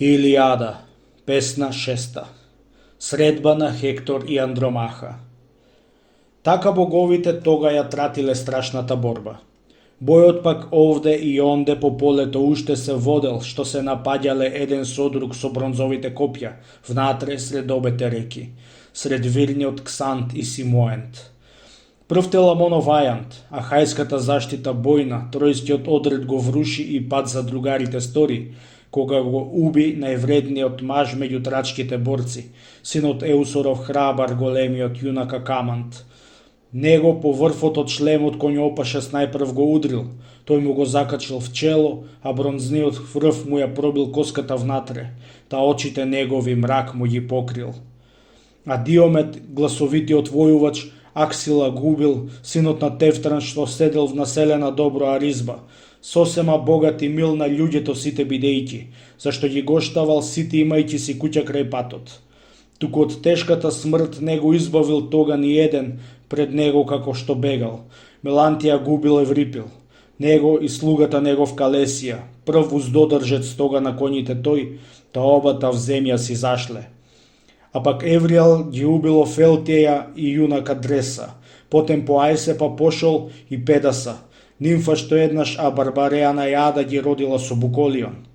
Илијада, песна шеста. Средба на Хектор и Андромаха. Така боговите тога ја тратиле страшната борба. Бојот пак овде и онде по полето уште се водел, што се напаѓале еден со друг со бронзовите копја, внатре сред обете реки, сред вирниот Ксант и Симоент. Прв Теламонов ајант, а хајската заштита бојна, тројскиот одред го вруши и пат за другарите стори, кога го уби највредниот маж меѓу трачките борци, синот Еусоров храбар големиот јунак Акамант. Него по врвот од шлемот кој опашест најпрв го удрил, тој му го закачил в чело, а бронзниот врв му ја пробил коската внатре, та очите негови мрак му ги покрил. А Диомет, гласовитиот војувач, Аксила губил, синот на Тефтран што седел в населена добро Аризба, сосема богат и мил на луѓето сите бидејќи, зашто ги гоштавал сите имајќи си куќа крај патот. Туку од тешката смрт не го избавил тога ни еден пред него како што бегал. Мелантија губил Еврипил, него и слугата негов Калесија, прв уздодржец тога на коњите тој, та обата в земја си зашле. А пак Евријал ги убило Фелтеја и јунака Дреса, потем по Ајсепа пошол и Педаса, нимфа што еднаш Барбареја Јада ги родила со Буколион.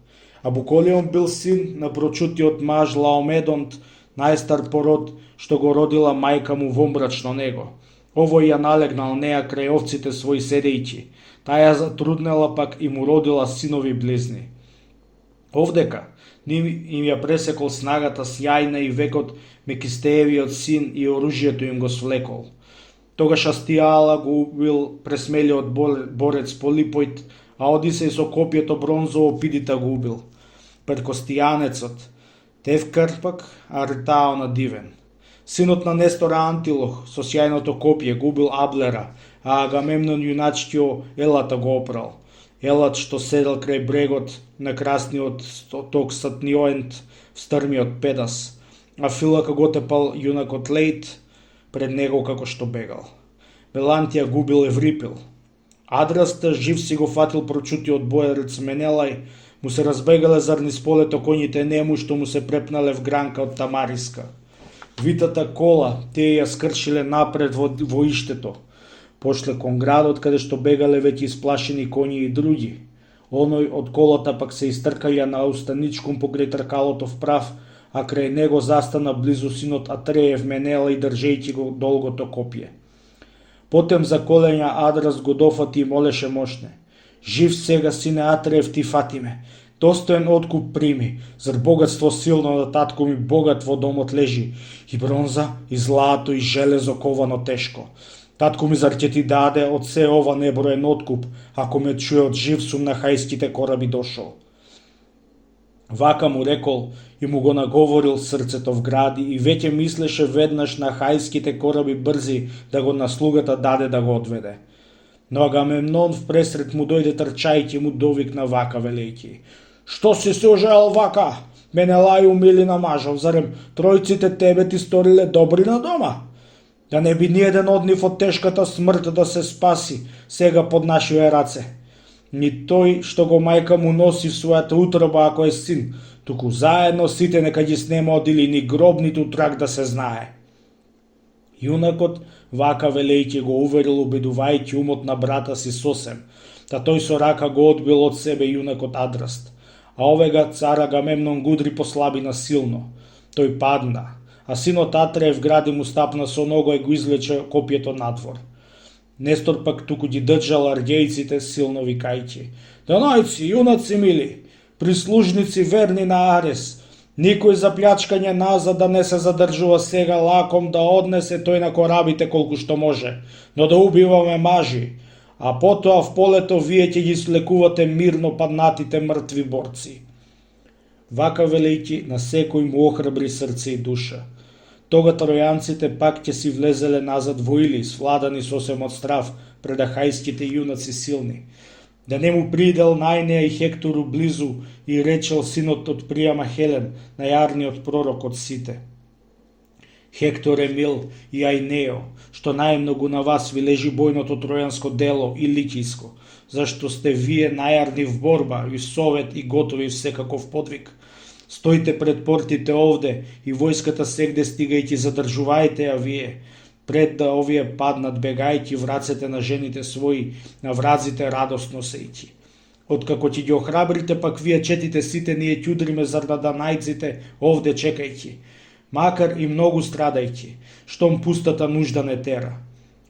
А Буколион бил син на прочутиот маж Лаомедонт, најстар пород што го родила мајка му вомбрачно него. Овој ја налегнал неа крај овците своји седејќи, таја затруднела пак и му родила синови близни. Овдека им ја пресекол снагата сјајна и векот Мекистеевиот син и оружјето им го свлекол. Тогаш Астијала го убил пресмелиот борец Полипојт, а Одисеј со копието бронзово Пидита го убил. Перкостијанецот Тевкар пак Аритао на Дивен. Синот на Нестора Антилох со сјајното копие губил Аблера, а Агамемнон јуначкио Елата го опрал. Елат што седел крај брегот на красниот ток Сатниоент в стрмиот Педас, а Филака го тепал јунакот Лейт пред него како што бегал. Мелантија губил Еврипил. Адраста жив си го фатил прочутиот боерец Менелај, му се разбегале зар низ полето коњите нему што му се препнале в гранка од Тамариска. Витата кола тие ја скршиле напред во иштето, пошле кон градот каде што бегале веќе исплашени коњи и други. Оној од колата пак се истркаја на устаничком покрај тркалото вправ, а крај него застана близу синот Атреев Менела и држејќи го долгото копие. Потем за колења Адрас го дофати и молеше мощне: "Жив сега, сине Атреев, ти фатиме, достоен откуп прими, зар богатство силно да татко ми богат во домот лежи, и бронза, и злато, и железо ковано тешко. Татко ми зар ќе ти даде од се ова неброен откуп, ако ме чуе од жив сум на хајските кораби дошол?" Вака му рекол и му го наговорил срцето в гради и веќе мислеше веднаш на хајските кораби брзи да го на слугата даде да го одведе. Но Агамемнон впресред му дојде трчајќи му довикна вака велејќи: "Што си се ожел вака? Менелај умилина мажов, зарем тројците тебе ти сториле добри на дома? Да не би ниеден од нив од тешката смрт да се спаси сега под нашиве раце. Ни тој што го мајка му носи в својата утроба ако е син, туку заедно сите нека ги снема одили ни гроб ниту трак да се знае." Јунакот вака велејќи го уверил убедувајќи умот на брата си сосем, та тој со рака го одбил од себе јунакот Адраст. А овега цар Агамемнон гудри послабина силно. Тој падна, а синот Атреев гради му стапна со нога и го извлече копието надвор. Нестор пак туку ги држал арѓејците силно викајќи: "Данајци, јунаци мили, прислужници верни на Арес, никој за плјачкање назад да не се задржува сега, лаком да однесе тој на корабите колку што може, но да убиваме мажи, а потоа в полето вие ќе ги слекувате мирно паднатите мртви борци." Вака велејќи на секој му охрабри срце и душа. Тога тројанците пак ќе си влезеле назад во Илис, владани сосем од страв пред ахајските јунаци силни. Да не му придел најнеа и Хектору близу и речел синот од Пријама Хелен, најарниот пророк од сите: "Хектор е мил и Ајнео, што најмногу на вас ви лежи бојното тројанско дело и ликиско, зашто сте вие најарни в борба и совет и готови всекаков подвиг. Стојте пред портите овде и војската сегде стигајќи задржувајте ја вие, пред да овие паднат бегајќи врацете на жените своји, на вразите радосно сејќи. Откако ќе ги охрабрите, пак вие четите сите ние ќудриме зар да најдзите овде чекајќи, макар и многу страдајќи, штом пустата нужда не тера.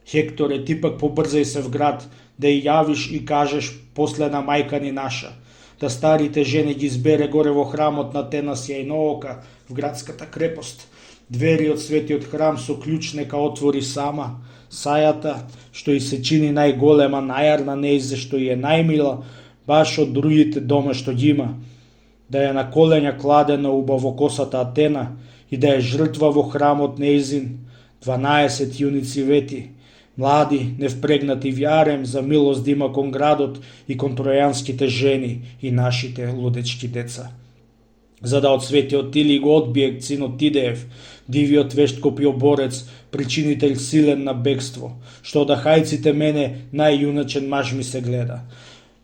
Хекторе, ти пак побрзај се в град, да ја јавиш и кажеш последна мајка ни наша, да старите жени ги избере горе во храмот на Тенас Јајноока, в градската крепост. Двери од светиот храм со клjuč нека отвори сама, сајата, што и се чини најголема, најарна нејзе, што и е најмила, баш од другите дома што ги има, да ја на колења кладена убавокосата Атена и да ја жртва во храмот нејзин 12 јуници вети, млади, невпрегнати вјарем за милост да има кон градот и кон тројанските жени и нашите лудечки деца. За да од светиот Тили го одбие синот Тидеев, дивиот вешт копиоборец, причинител силен на бегство, што од ахајците мене најјуначен маж ми се гледа.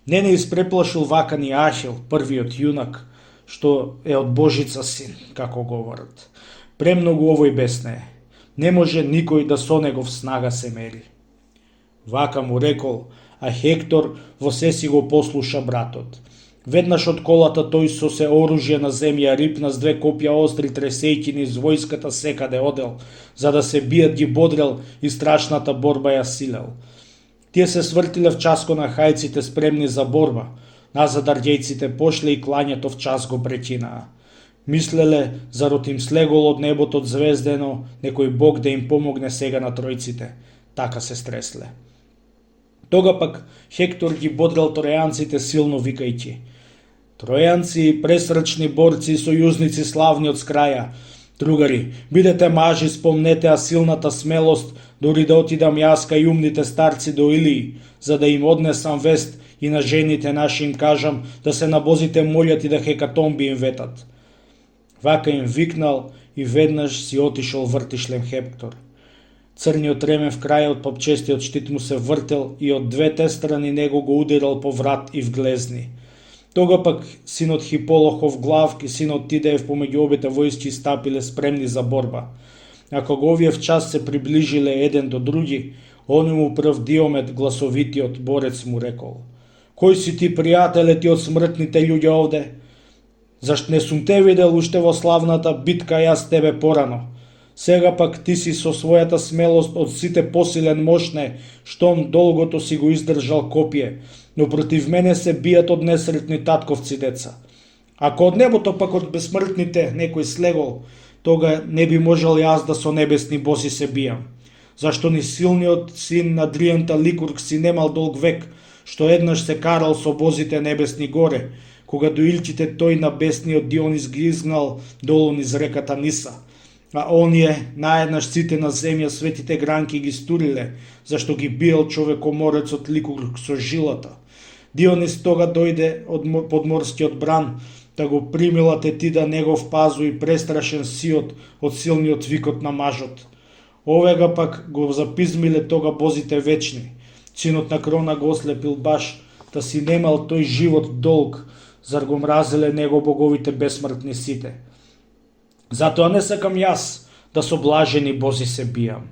Не испреплашил вака ни Ахил, првиот јунак, што е од Божица син, како говорат. Премногу овој бесне е. Не може никој да со негов снага се мери. Вака му рекол, а Хектор во се си го послуша братот. Веднаш од колата тој со се оружје на земја рипна с 2 копја остри тресејќи низ војската секаде одел, за да се бијат ги бодрел и страшната борба ја силел. Тие се свртиле в часко на хајците спремни за борба, назад арѓејците пошле и клањето в час го прекинаа. Мислеле, зарот им слегол од небото звездено, некој бог да им помогне сега на тројците. Така се стресле. Тога пак Хектор ги бодрел тројанците силно викајќи: Тројанци, пресрчни борци и сојузници славни од скраја, другари, бидете мажи, спомнете а силната смелост, дори да отидам јас кај умните старци до Илии, за да им однесам вест и на жените наши им кажам да се набозите молјат и да хекатомби им ветат. Вака им викнал и веднаш си отишол вртишлем Хектор. Црниот ремен в крајот попчестиот штит му се вртел и од двете страни него го удирал по врат и в глезни. Тога пак синот Хиполохов Главк и синот Тидеев помеѓу обете војски стапиле спремни за борба. А кога овие в час се приближиле еден до други, оној му прв Диомед, гласовитиот борец, му рекол: Кој си ти, пријателе ти од смртните луѓе овде? Зашто не сум те видел уште во славната битка јас тебе порано? Сега пак ти си со својата смелост од сите посилен мошне, штом долгото си го издржал копие, но против мене се бијат од несретни татковци деца. Ако од небото пак од безсмртните некој слегол, тога не би можел јас да со небесни боси се бијам. Зашто ни силниот син на Дриента Ликург си немал долг век, што еднаш се карал со бозите небесни горе, кога доилчите тој на бесниот Дионис ги изгнал долу низ реката Ниса, а оние наеднаш сите на земја светите гранки ги стуриле, зашто ги биел човекоморецот Ликург со жилата. Дионис тога дојде од подморскиот бран, да го примила Тетида негов пазу и престрашен сиот од силниот викот на мажот. Овега пак го запизмиле тога бозите вечни. Синот на Крона го ослепил баш, да си немал тој живот долг, зар го мразеле него боговите бесмртни сите. Затоа не сакам јас да со блажени бози се бијам.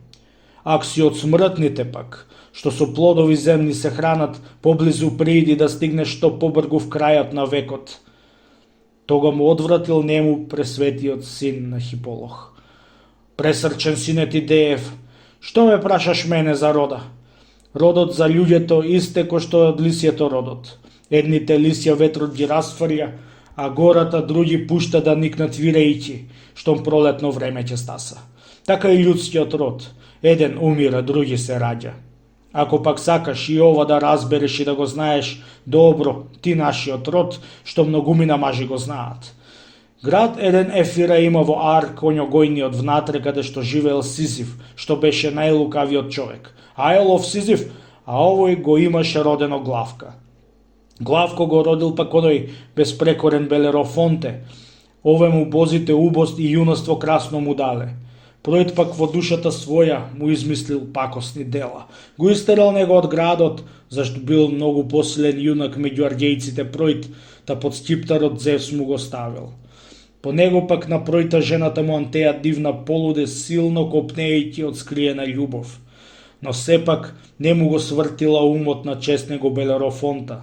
Ако си од смртните пак, што со плодови земни се хранат, поблизу прииди да стигнеш што побргу в крајот на векот. Тога му одвратил нему пресветиот син на Хиполох. Пресрчен сине Тидеев, што ме прашаш мене за рода? Родот за луѓето исте кој што од лисието родот. Едните лисја ветрот ги расфрја, а гората други пушта да никнат вирејќи, штом пролетно време ќе стаса. Така и људскиот род. Еден умира, други се раѓа. Ако пак сакаш и ова да разбереш и да го знаеш добро, ти нашиот род, што многумина мажи го знаат. Град еден Ефира има во Ар, конјогојниот внатре, каде што живеел Сизиф, што беше најлукавиот човек. Ајлов Сизиф, а овој го имаше родено Главка. Главко го родил пак оној безпрекорен Белерофонте. Ове му бозите убост и јуноство красно му дале. Пројд пак во душата своја му измислил пакосни дела. Го истерал него од градот, зашто бил многу посилен јунак меѓу арѓејците Пројд, та под скиптарот Зевс му го ставил. По него пак напројта жената му Антеја дивна полуде, силно копнејќи од скриена љубов. Но сепак не му го свртила умот на честнего Белерофонта,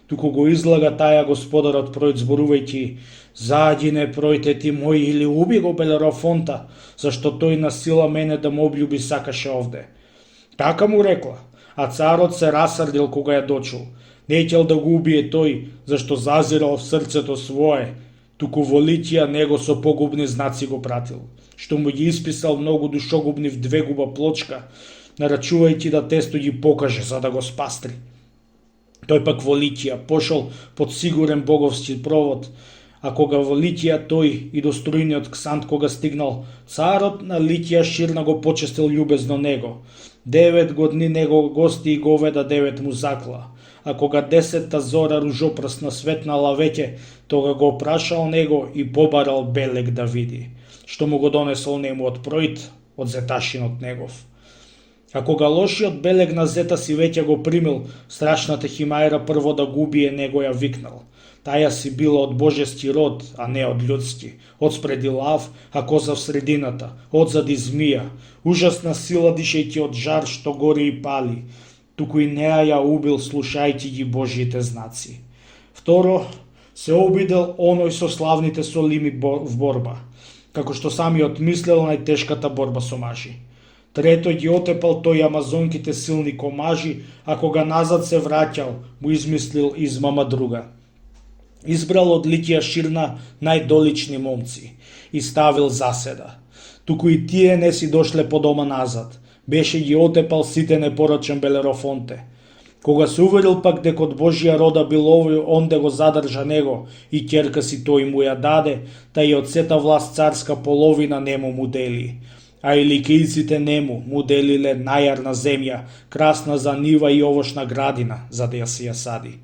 туку го излага таја господарот пројд зборувајќи: заđи не пројте ти мој или уби го Белерофонта, зашто тој на сила мене да ме облюби сакаше овде. Така му рекла, а царот се расрдил кога ја дочул. Не ќел да го убие тој, зашто зазирал в срцето свое, туку во Литија него со погубни знаци го пратил, што му ги исписал многу душогубни в две губа плочка, нарачувајќи да тесто ги покаже за да го спастри. Тој пак во Литија пошол под сигурен боговски провод, а кога во Литија тој и до струјниот Ксант кога стигнал, царот на Литија Ширна го почестил љубезно него. 9 години него гости и говеда 9 му закла, а кога 10-та зора ружопрсна светнала веќе, тога го прашал него и побарал белег да види, што му го донесол нему од пројд, од зеташинот негов. А кога лошиот белег на зета си веќе го примил, страшната Химајра прво да го убие него ја викнал. Таја си била од божески род, а не од људски. Одспреди лав, а коза в средината, одзади змија, ужасна сила дишејќи од жар што гори и пали. Туку и неа ја убил слушајќи ги Божјите знаци. Второ, се обидел оној со славните солими в борба, како што самиот мислел најтешката борба со мажи. Трето, ги отепал тој амазонките силни комажи, а кога назад се враќал, му измислил измама друга. Избрал од Литија Ширна најдолични момци и ставил заседа. Туку и тие не си дошле по дома назад. Беше ги отепал сите непорочен Белерофонте. Кога се уверил пак дека од Божија рода бил овој, онде го задржа него и ќерка си тој му ја даде, та и од сета власт царска половина нему му дели. А и ликијците нему му делиле најарна земја, красна за нива и овошна градина, за да ја си ја сади.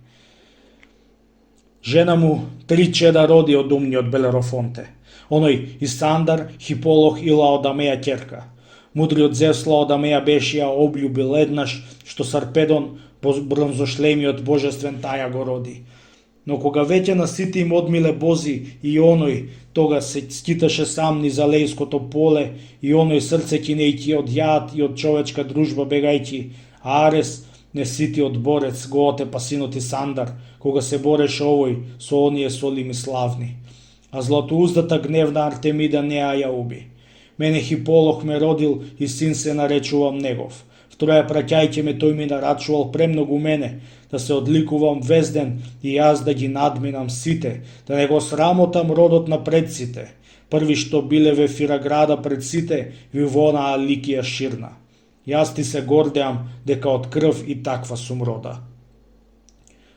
Жена му 3 чеда роди од умниот Белерофонте. Оној Исандар, Хиполох и Лаодамеја ќерка. Мудриот Зевс Лаодамеја беше ја облюбил еднаш, што Сарпедон, бронзошлемиот божествен, таја го роди. Но кога веќе на сите им одмиле бози и оној, тога се скиташе сам низ алејското поле и оној срце кинејќи од јад и од човечка дружба бегајќи, а Арес, неситиот борец, го отепа синот Исандар, кога се бореше овој со оние солими славни. А златоуздата гневна Артемида неа ја уби. Мене Хиполох ме родил и син се наречувам негов. Втроја праќајќи ме тој ми нарачувал премногу мене, да се одликувам везден и јас да ги надминам сите, да не го срамотам родот на предците. Први што биле ве Фираграда пред сите, ви во онаа Ликија Ширна. Јас ти се гордеам дека од крв и таква сум рода.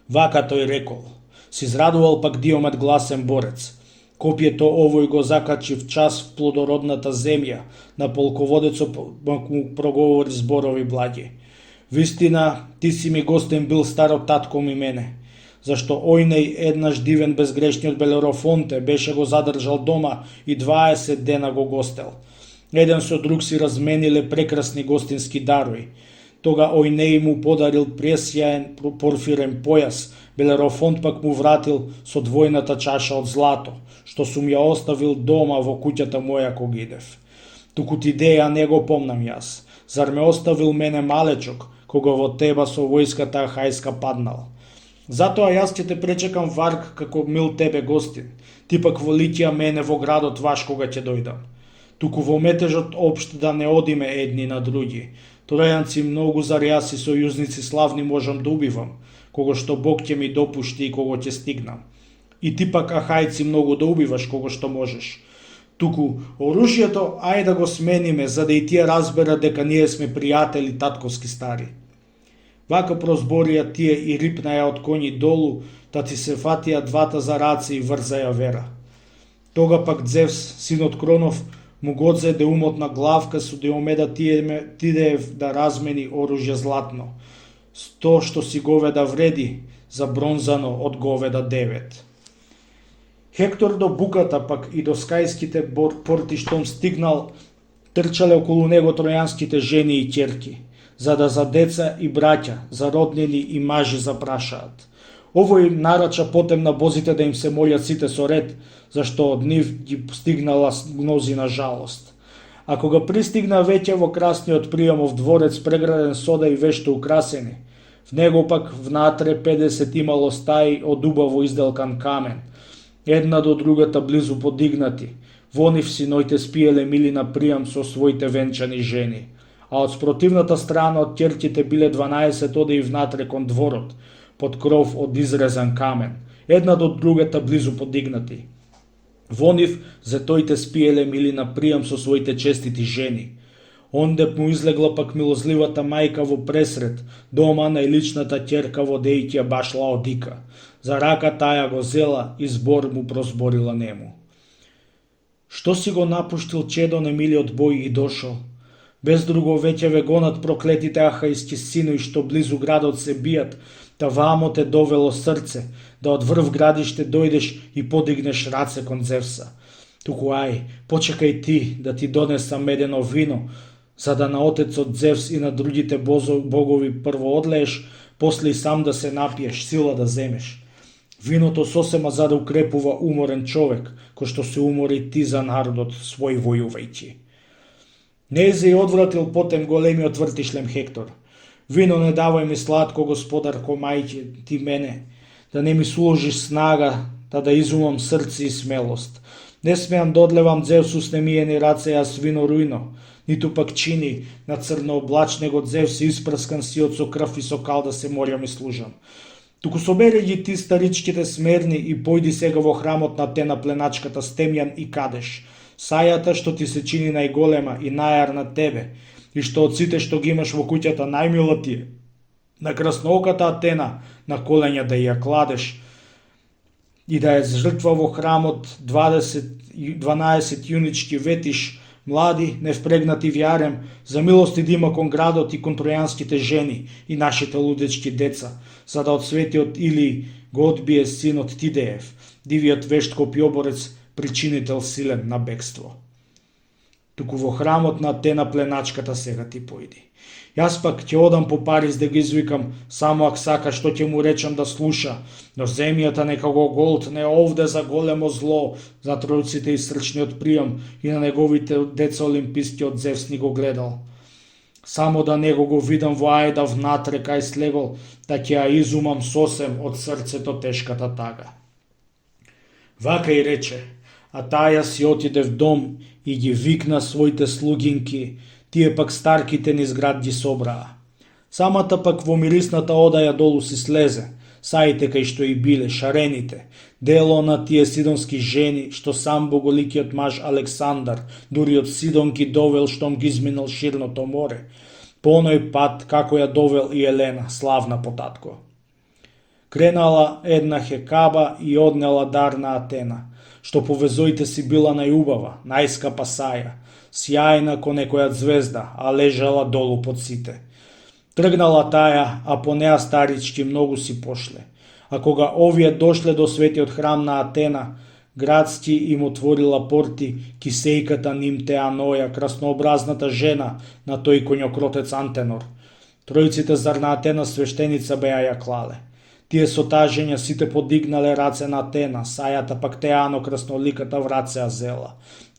Вака тој рекол. Си израдувал пак Диомед гласен борец. Копието овој го закачи в час в плодородната земја, на полководецот му проговори зборови благи. Вистина, ти си ми гостен бил старо татко ми мене, зашто ојнеј еднаш дивен безгрешниот Белерофонте беше го задржал дома и 20 дена го гостел. Еден со друг си размениле прекрасни гостински дарови. Тога ојнеј му подарил пресјаен порфирен појас, Белерофонт пак му вратил со двојната чаша од злато, што сум ја оставил дома во куќата моја кога идев. Туку ти деја не го помнам јас. Зар ме оставил мене малечок, кога во теба со војската хајска паднал? Затоа јас ќе те пречекам варк како мил тебе гостин. Ти пак во Литија мене во градот ваш кога ќе дојдам. Туку во метежот општ да не одиме едни на други. Тројанци многу зар јас и сојузници славни можам да убивам, кога што Бог ќе ми допушти и кога ќе стигнам. И ти пак ахајци многу да убиваш кога што можеш. Туку оружјето ајде да го смениме, за да и тие разберат дека ние сме пријатели татковски стари. Вака прозборија тие и рипнаја од коњи долу, та ти се фатија двата за раце и врзаја вера. Тога пак Зевс, синот Кронов, му го одзеде умот на главка со Диомеда тидеев да размени оружје златно. 100 што си говеда вреди, за бронзано од говеда 9. Хектор до буката пак и до скајските порти штом стигнал, трчале околу него тројанските жени и ќерки, за да за деца и браќа, за роднини и мажи запрашаат. Овој нарача потем на бозите да им се молят сите со ред, зашто од нив ги стигнала мнозина жалост. А кога пристигна веќе во красниот приемов дворец преграден сода и вешто украсени, в него пак внатре 50 имало стаи од убаво изделкан камен, една до другата близу подигнати. Во нив синоите спиеле мили на пријам со своите венчани жени, а од спротивната страна од ќерките биле 12 оде и внатре кон дворот, под кров од изрезан камен, една до другата близу подигнати. Во нив зетоите спиеле мили на пријам со своите честити жени. Онде му излегла пак милозливата мајка во пресред, дома на личната ќерка во дејќја баш Лаодика. За рака таја го зела и збор му прозборила нему. Што си го напуштил чедо немилиот бој и дошол? Без друго веќе ве гонат проклетите ахајски синои што близу градот се бијат, та вамо те довело срце, да од врв градиште дојдеш и подигнеш раце кон Зевса. Туку ај, почекај ти да ти донесам медено вино, за да на отецот Зевс и на другите богови прво одлееш, после и сам да се напиеш, сила да земеш. Виното сосема за да укрепува уморен човек, кој што се умори ти за народот свој војувајќи. Незе и одвратил потем големиот вртишлем Хектор. Вино не давај ми сладко, господарко мајќе, ти мене, да не ми служиш снага, да изумам срце и смелост. Не смеам да одлевам Зевсу с немиени раце, јас вино рујно, ниту пак чини на црно облачнего Зевс испрскан сиот со крв и со кал да се морјам и служам. Туку собери ги ти старичките смерни и појди сега во храмот на Атена пленачката с Темјан и Кадеш, сајата што ти се чини најголема и најар на тебе, и што од сите што ги имаш во куќата најмила ти е. На краснооката Атена на коленја да ја кладеш и да ја жртва во храмот 12 јунички ветиш, млади, невпрегнати вјарем, за милости да има кон градот и кон тројанските жени и нашите лудечки деца, за да од светиот Или го одбие синот Тидеев, дивиот вешт копјоборец, причинител силен на бегство. Туку во храмот на Атена пленачката сега ти појди. Јас пак ќе одам по Париз да ги извикам, само ако сака што ќе му речам да слуша, но земјата нека го голтне овде за големо зло, за тројците и срчниот пријам и на неговите деца олимпискиот Зевс ни го гледал. Само да него го видам во Ајда внатре кај слегол, да ќе ја изумам сосем од срцето тешката тага. Вака и рече, а таја си отиде в дом и ги викна своите слугинки, тие пак старките низ град ги собраа. Самата пак во мирисната одаја долу си слезе, саите кај што и биле, шарените, дело на тие сидонски жени, што сам боголикиот маж Александар, дури од Сидон ги довел штом ги изминал ширното море, по оној пат како ја довел и Елена, славна потатко. Кренала една Хекаба и однела дар на Атена, што повезоите си била најубава, најскапа саја, сјајна ко некоја звезда, а лежала долу под сите. Тргнала таја, а по неа старички многу си пошле. А кога овие дошле до светиот храм на Атена, градски им отворила порти кисејката Нимтеаноја, краснообразната жена на тој коњокротец Антенор. Тројците зар на Атена свештеница беа ја клале. Тие со таа жења сите подигнале раце на Атена, сајата пак Теано красноликата в раце ја зела.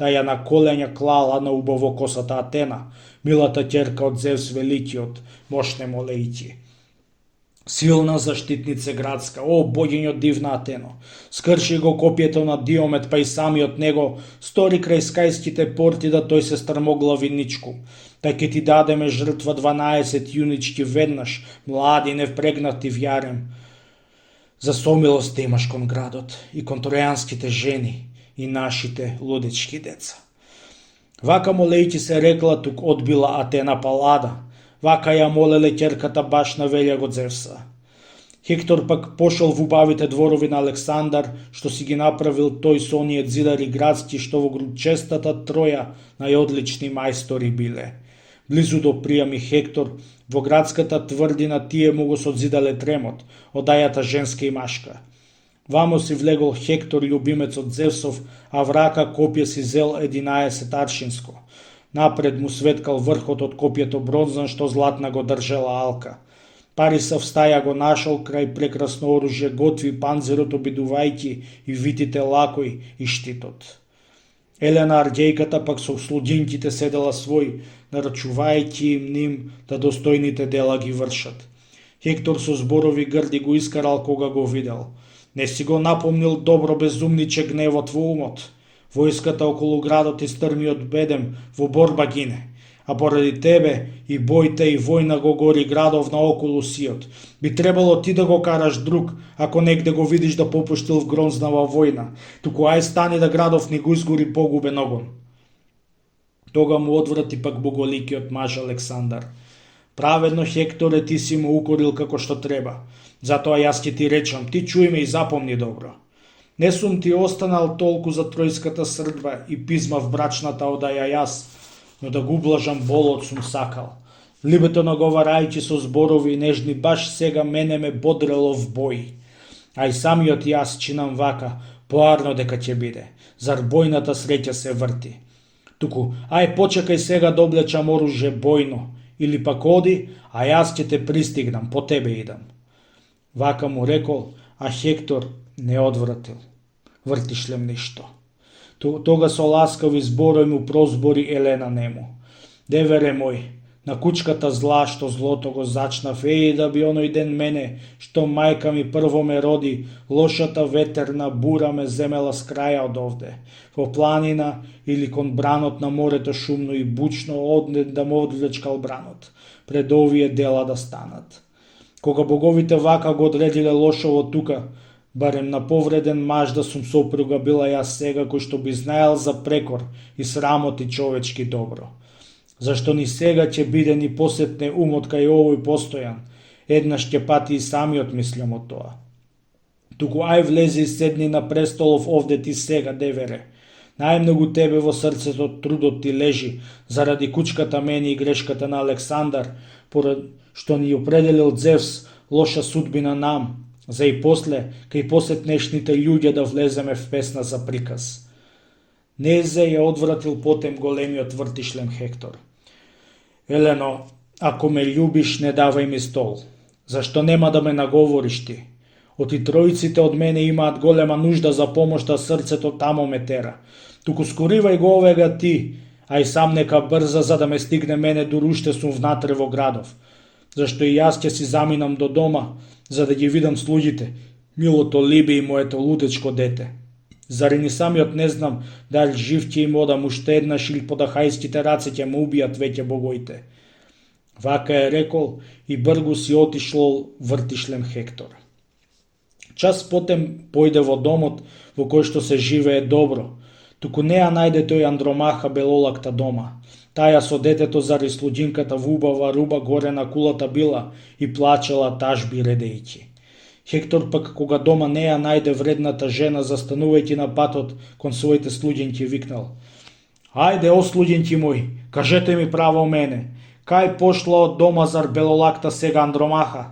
Таја на коленја клала на убаво косата Атена, милата ќерка од Зевс великиот, мошне молејќи. Силна заштитнице градска, о богињо дивна Атено, скрши го копието на Диомет, па и самиот него стори крај скајските порти да тој се стрмоглави ничку. Та ќе ти дадеме жртва 12 јунички веднаш, млади невпрегнати вјарем. За сомилост имаш кон градот и кон тројанските жени и нашите лудечки деца. Вака молејќи се рекла, тук одбила Атена Палада, вака ја молеле ќерката баш на велјагот Зевса. Хектор пак пошол в убавите дворови на Александар, што си ги направил тој со оние зидари градски, што во грудчестата Троја најодлични мајстори биле. Близу до пријами Хектор, во градската тврдина тие му го созидале тремот, одајата женска и машка. Вамо си влегол Хектор, љубимецот Зевсов, а врака копје си зел 11 аршинско. Напред му светкал врхот од копјето бронзан, што златна го држела алка. Парисав стаја го нашол крај прекрасно оружје, готви панзерот обидувајќи и витите лакој и штитот. Елена Арѓејката пак со слуѓинките седела свој, нарачувајќи им ним да достојните дела ги вршат. Хектор со зборови грди го искарал кога го видел. Не си го напомнил добро безумниче гневот во умот. Војската околу градот и стрмиот бедем во борба гине. А поради тебе и бојта и војна го гори градов наоколу сиот. Би требало ти да го караш друг, ако негде го видиш да попуштил в гронзнава војна. Туку ај стани да градов ни го изгори погубен огон. Тога му одврати пак боголикиот маж Александар. Праведно, Хекторе, ти си му укорил како што треба. Затоа јас ќе ти речам, ти чуј ме и запомни добро. Не сум ти останал толку за тројската срдба и пизма в брачната одаја јас, но да го ублажам болот сум сакал. Либето наговарајќи со зборови нежни, баш сега мене ме бодрело в бој. А и самиот јас чинам вака, поарно дека ќе биде. Зар бојната среќа се врти? Туку, ај почекај сега да облечам оружје бојно, или пак оди, а јас ќе те пристигнам, по тебе идам. Вака му рекол, а Хектор не одвратил. Вртишлем ништо. Тога со ласкави зборови му прозбори Елена нему. Девере мој, на кучката зла што злото го зачнав, да би оној ден мене, што мајка ми прво ме роди, лошата ветерна бура ме земела с краја од овде, во планина или кон бранот на морето шумно и бучно, однен да ме одвлечкал бранот, пред овие дела да станат. Кога боговите вака го одредиле лошово тука, барем на повреден маж да сум сопруга била јас сега, кој што би знаел за прекор и срамот и човечки добро. Зашто ни сега ќе биде ни посетне умот кај овој постојан, еднаш ќе пати и самиот мислам од тоа. Туку ај влези и седни на престолов овде ти сега, девере. Најмногу тебе во срцето трудот ти лежи, заради кучката мене и грешката на Александар, порад што ни определил Зевс лоша судбина нам, за и после, кај посетнешните луѓе да влеземе в песна за приказ. Незе ја одвратил потем големиот вртишлем Хектор. Елено, ако ме љубиш, не давај ми стол. Зашто нема да ме наговориш ти? Оти тројците од мене имаат голема нужда за помош, да срцето тамо ме тера. Туку скоривај го овега ти, а и сам нека брза, за да ме стигне мене доруште сум внатре во градов. Зашто и јас ќе си заминам до дома, за да ги видам слуѓите, милото Либи и моето лудечко дете. Зари ни самиот не знам дали жив ќе им одам уште еднаш или подахајските раце ќе ме убијат веќе богоите. Вака е рекол и бргу си отишло вртишлем Хектор. Час потем појде во домот во кој што се живее добро, туку не ја најде тој Андромаха белолакта дома. Таја со детето заради слуѓинката во убава руба горе на кулата била и плачела тажби редејќи. Хектор пак кога дома не ја најде вредната жена, застанувајќи на патот кон своите слуѓинки, викнал: Ајде, о слуѓинки мои, кажете ми право мене, кај пошла од дома зар белолакта сега Андромаха?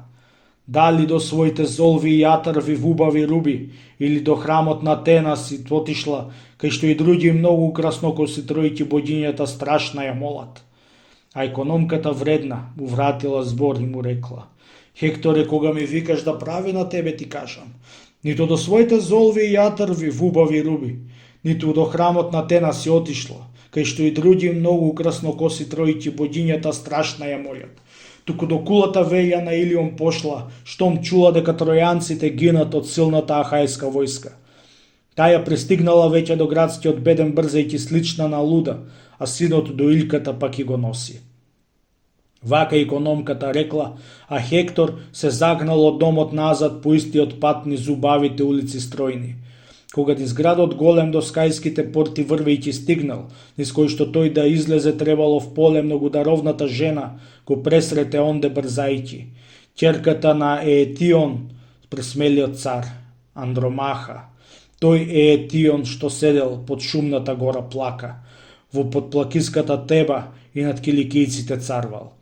Дали до своите золви и јатарви в убави руби, или до храмот на Атена си отишла, кај што и други многу краснокоси тројки богињата страшна ја молат? А економката вредна му вратила збор и му рекла: Хекторе, кога ми викаш да прави, на тебе ти кажам, ниту до своите золви и јатарви в убави руби, ниту до храмот на Атена си отишла, кај што и други многу краснокоси тројки богињата страшна ја молат. Туку до кулата велја на Илион пошла, штом чула дека тројанците гинат од силната ахајска војска. Таја пристигнала веќе до градскиот беден брзајќи слична на луда, а синот до Илката пак и го носи. Вака економката рекла, а Хектор се загнал од домот назад по истиот пат низ убавите улици стројни. Кога низ градот голем до скајските порти врвејќи стигнал, низ кој што тој да излезе требало в поле многодаровната жена, го пресрете онде брзајќи. Ќерката на Еетион, пресмелиот цар, Андромаха. Тој Еетион што седел под шумната гора плака, во подплакиската Теба и над киликијците царвал.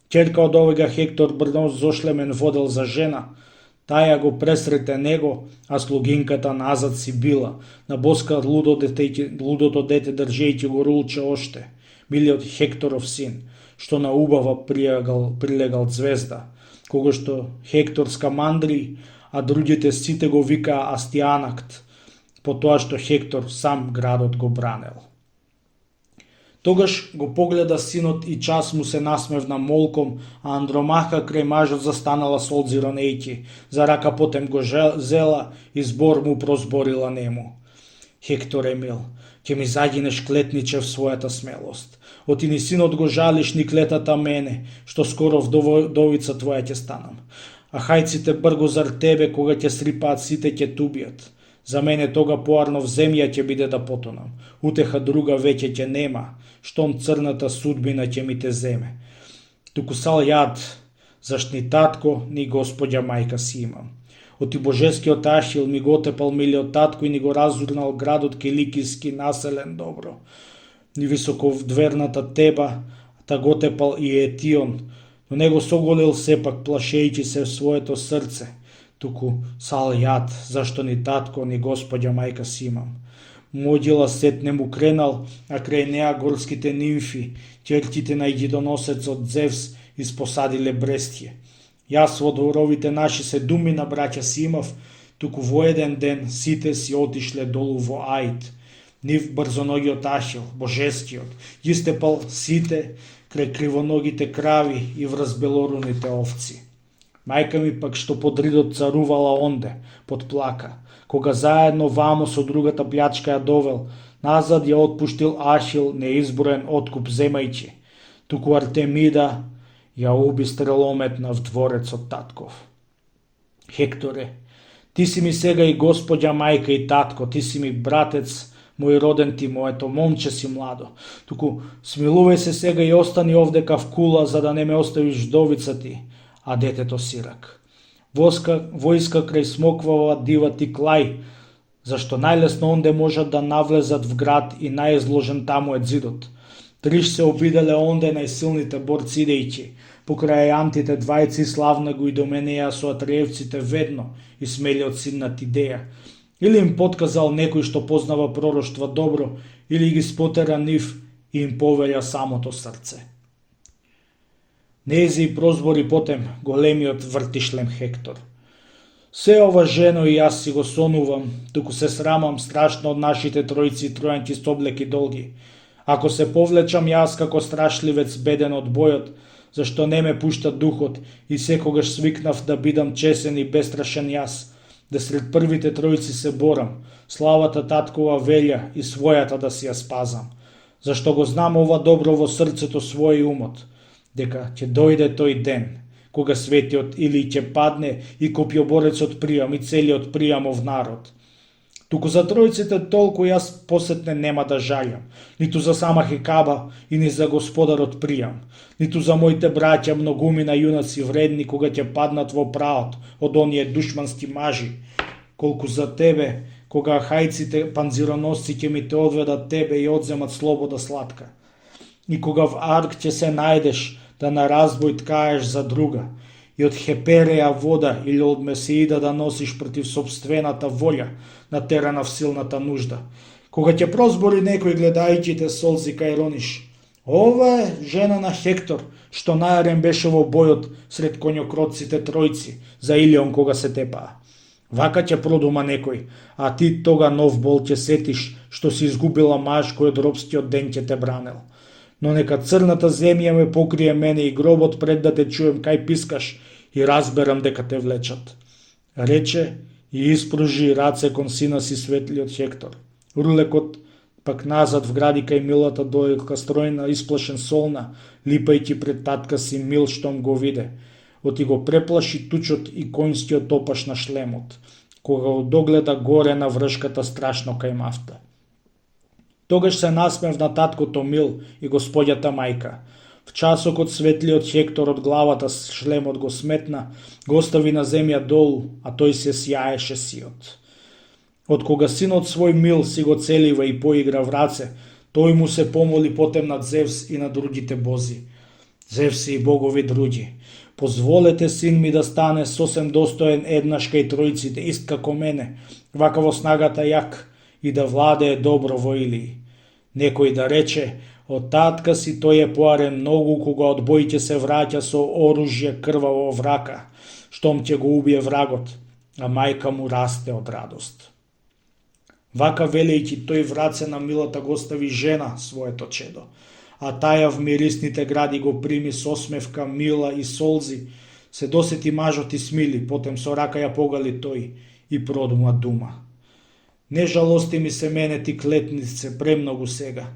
Ќерка од овега Хектор брно зошлемен водел за жена, таја го пресрете него, а слугинката назад си била, на боска лудото дете држејќи го рулче оште, милиот Хекторов син, што на убава прилегал звезда, кога што Хектор скамандри, а другите сите го викаа Астианакт, по тоа што Хектор сам градот го бранел. Тогаш го погледа синот и час му се насмевна молком, а Андромаха крај мажот застанала солзи ронејки, за рака потем го зела и збор му прозборила нему. Хектор е мил, ќе ми загинеш клетниче в својата смелост. Оти ни синот го жалиш ни клетата мене, што скоро вдовица твоја ќе станам. А хајците брго зар тебе, кога ќе срипаат сите ќе тубијат. За мене тога поарно в земја ќе биде да потонам. Утеха друга веќе ќе нема, штом црната судбина ќе ми те земе. Туку сал јад, зашт ни татко, ни господја мајка си имам. Оти божескиот Ахил ми го отепал милиот татко и ни го разурнал градот Киликиски населен добро. Ни високовдверната Теба, та го тепал и Етион, но не го соголил сепак плашејќи се в своето срце. Туку сал јад, зашто ни татко, ни господја мајка си имам. Моđила сетне му кренал, а крај неа горските нимфи, ќерките на егидоносецот Зевс испосадиле брестје. Јас во дворовите наши се думи на браќа си имав, туку во еден ден сите си отишле долу во Аид. Нив брзоногиот Ахил, божескиот, ги степал сите крај кривоногите крави и врз белоруните овци. Мајка ми пак што под ридот царувала онде, под плака, кога заедно вамо со другата плячка ја довел, назад ја отпуштил Ахил неизброен откуп земајќи, туку Артемида ја уби стрелометна в дворецот татков. Хекторе, ти си ми сега и господја мајка и татко, ти си ми братец, мој роден ти, моето момче си младо, туку смилувај се сега и остани овдека в кула, за да не ме оставиш вдовица ти, а детето сирак. Војска крај смоквава дива ти клај, зашто најлесно онде можат да навлезат в град и најизложен таму е зидот. Триш се обиделе онде најсилните борци идејќи, покрај антите двајци славна го и доменеја со атреевците ведно и смелиот син на Тидеја. Или им подказал некој што познава пророштва добро, или ги спотера нив и им повеља самото срце. Нези и прозбори потем големиот вртишлем Хектор. Се ова жено и јас си го сонувам, туку се срамам страшно од нашите тројци тројанки стоблеки долги. Ако се повлечам јас како страшливец беден од бојот, зашто не ме пушта духот и секогаш свикнав да бидам чесен и бестрашен јас, да сред првите тројци се борам, славата таткова велја и својата да си ја спазам, зашто го знам ова добро во срцето свој умот, дека ќе дојде тој ден, кога светиот или ќе падне и копјоборецот Приам и целиот Приамов народ. Туку за тројците толку јас посетне нема да жалјам, ниту за сама Хекаба и ни за господарот Приам, ниту за моите браќа многумина јунаци вредни кога ќе паднат во праот од оние душмански мажи, колку за тебе, кога хајците панзироносци ќе ми те одведат тебе и одземат слобода сладка. И кога в Арк ќе се најдеш да на разбој ткаеш за друга, и од Хепереја вода или од Месеида да носиш против собствената волја, натерана в силната нужда. Кога ќе прозбори некој гледајќи те солзи кај рониш, ова е жена на Хектор, што најарен беше во бојот сред коњокроците тројци, за Илион кога се тепаа. Вака ќе продума некој, а ти тога нов бол ќе сетиш, што си изгубила маж кој од робскиот ден ќе те бранел. Но нека црната земја ме покрие мене и гробот пред да те чуем кај пискаш и разберам дека те влечат. Рече и испружи раце кон сина си светлиот Хектор. Урлекот пак назад вгради кај милата дојка стројна, исплашен солна, липајќи пред татка си мил штом го виде. Оти го преплаши тучот и конјскиот опаш на шлемот, кога го догледа горе на вршката страшно кај мафта. Тогаш се насмев на таткото Мил и господјата мајка. В часокот светлиот Хектор од главата шлемот го сметна, го остави на земја долу, а тој се сјаеше сиот. Од кога синот свој Мил си го целива и поигра в раце, тој му се помоли потем над Зевс и на другите бози. Зевси и богови други, позволете син ми да стане сосем достоен еднаш кај тројците, ист како мене, вака во снагата јак, и да владее добро во Илии. Некој да рече, Од татка си тој е поарен многу кога од бој ќе се враќа со оружје крваво в рака, штом ќе го убие врагот, а мајка му расте од радост. Вака велејќи тој враце на милата го стави жена своето чедо, а таја в мирисните гради го прими со осмевка, мила и солзи, се досети мажот и смили, потем со рака ја погали тој и продума дума. Не жалости ми се мене ти клетнице премногу сега,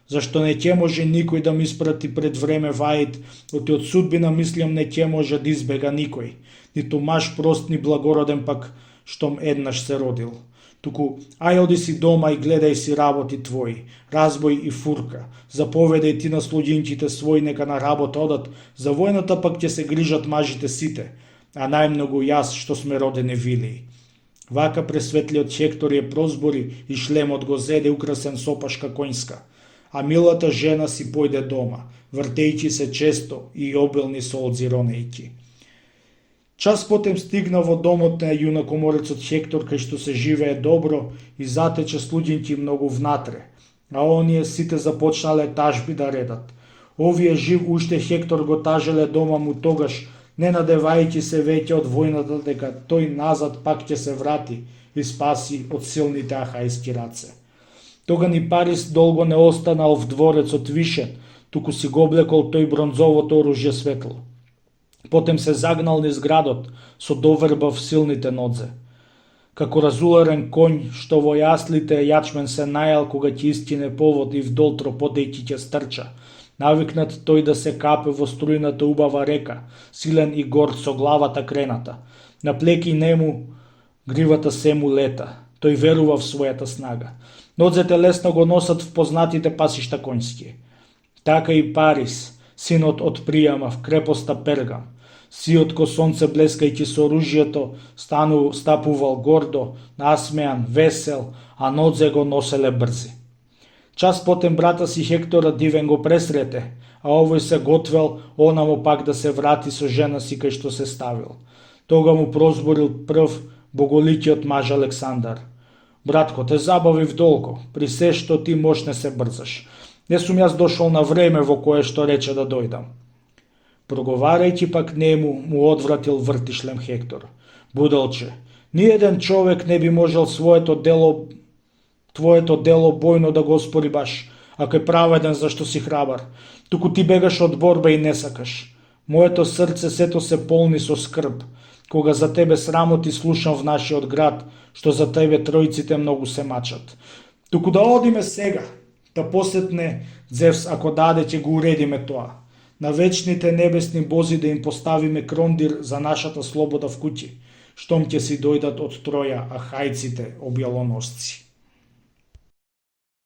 зашто не ќе може никој да ми испрати пред време ваид, оти од судбина мислам не ќе може да избега никој, ниту маж прост ни благороден пак, штом еднаш се родил. Туку, ај оди си дома и гледај си работи твои, разбој и фурка, заповедај ти на слуѓинките своји нека на работа одат, за војната пак ќе се грижат мажите сите, а најмногу јас што сме родени вилии. Вака пресветлиот Хектор ја прозбори и шлемот го зеде украсен со опашка конјска, а милата жена си појде дома, вртејќи се често и обилни солзи ронејќи. Час потем стигна во домот на јунакоморецот Хектор, кај што се живее добро и затече слуѓинки многу внатре, а оние сите започнале тажби да редат. Овие жив уште Хектор го тажеле дома му тогаш, не надевајќи се веќе од војната дека тој назад пак ќе се врати и спаси од силните ахајски раце. Тога ни Парис долго не останал в дворецот вишен, туку си го облекол тој бронзовото оружје светло. Потем се загнал низ градот со доверба в силните нодзе. Како разуларен конј што во јаслите јачмен се најал кога ќе истине повод и вдол тропотејќи ќе стрча, навикнат тој да се капе во струјната убава река, силен и горд со главата крената. На плеки нему гривата се му лета, тој верува в својата снага. Нодзете лесно го носат в познатите пасишта конјски. Така и Парис, синот од Пријама в крепоста Пергам, сиот ко сонце блескајќи со оружјето, стапувал гордо, насмеан, весел, а нодзе го носеле брзи. Час потем брата си Хектора дивен го пресрете, а овој се готвел онамо пак да се врати со жена си кај што се ставил. Тога му прозборил прв боголикиот маж Александар. Братко, те забавив долго, при се што ти мош не се брзаш. Не сум јас дошол на време во кое што рече да дојдам. Проговарајќи пак нему, му одвратил вртишлем Хектор. Будалче, ниеден човек не би можел твоето дело бојно да го спори баш, ако е праведен зашто си храбар. Туку ти бегаш од борба и не сакаш. Моето срце сето се полни со скрб, кога за тебе срамоти слушам в нашиот град, што за тебе тројците многу се мачат. Туку да одиме сега, да посетне Зевс, ако даде ќе го уредиме тоа. На вечните небесни бози да им поставиме крондир за нашата слобода в куќи, штом ќе си дојдат од Троја ахајците објалоносци.